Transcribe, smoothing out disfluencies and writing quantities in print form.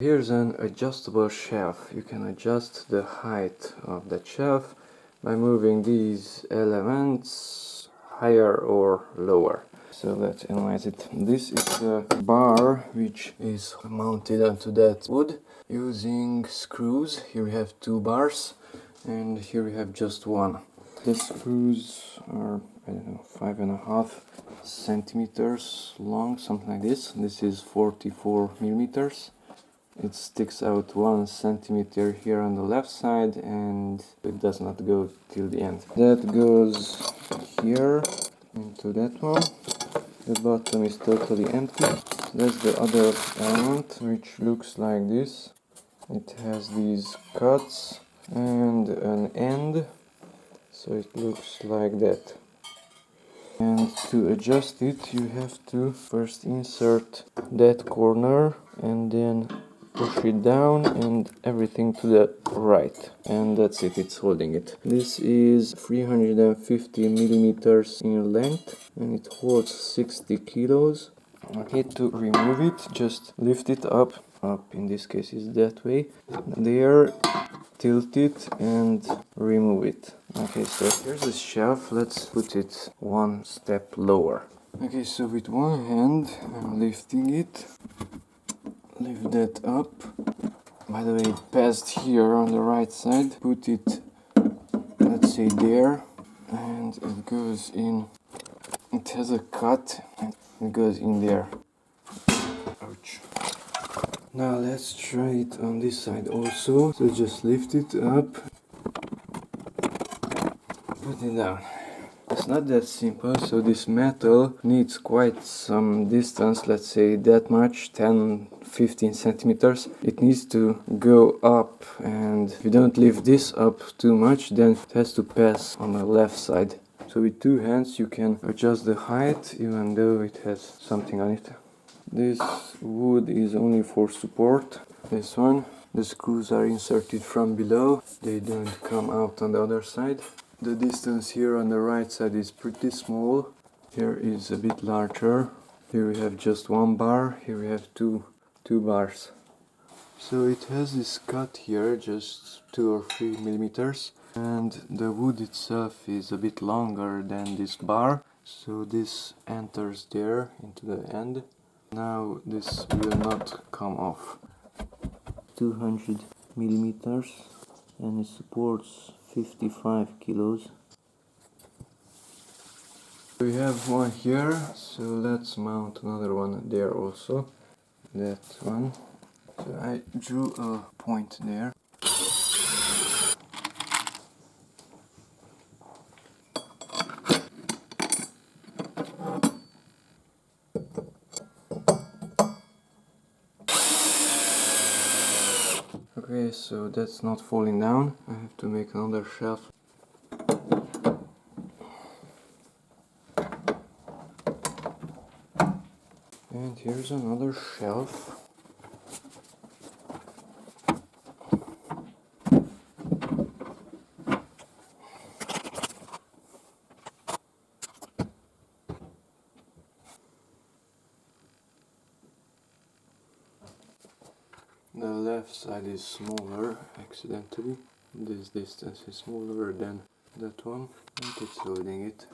Here's an adjustable shelf. You can adjust the height of the shelf by moving these elements higher or lower. So let's analyze it. This is the bar which is mounted onto that wood using screws. Here we have 2 bars and here we have just one. The screws are, I don't know, 5.5 centimeters long, something like this. This is 44 millimeters. It sticks out 1 centimeter here on the left side and it does not go till the end. That goes here into that one. The bottom is totally empty. That's the other element, which looks like this. It has these cuts and an end, so it looks like that. And to adjust it, you have to first insert that corner and then push it down and everything to the right, and that's it, it's holding it. This is 350 millimeters in length and it holds 60 kilos. Okay, to remove it, just lift it up in this case is that way, there, tilt it and remove it. Okay, so here's the shelf, let's put it one step lower. Okay, so with one hand I'm lifting it. Lift that up. By the way, it passed here on the right side. Put it, let's say there, and it goes in. It has a cut and it goes in there. Ouch. Now let's try it on this side also. So just lift it up, put it down. It's not that simple, so this metal needs quite some distance, let's say that much, 10-15 centimeters. It needs to go up, and if you don't lift this up too much, then it has to pass on the left side. So with 2 hands you can adjust the height, even though it has something on it. This wood is only for support. This one, the screws are inserted from below, they don't come out on the other side. The distance here on the right side is pretty small. Here is a bit larger. Here we have just 1 bar, here we have two bars. So it has this cut here, just 2 or 3 millimeters. And the wood itself is a bit longer than this bar. So this enters there into the end. Now this will not come off. 200 millimeters and it supports 55 kilos. We have one here, so let's mount another one there also. That one. So I drew a point there. Okay, so that's not falling down. I have to make another shelf. And here's another shelf. The left side is smaller, accidentally. This distance is smaller than that one, and it's holding it.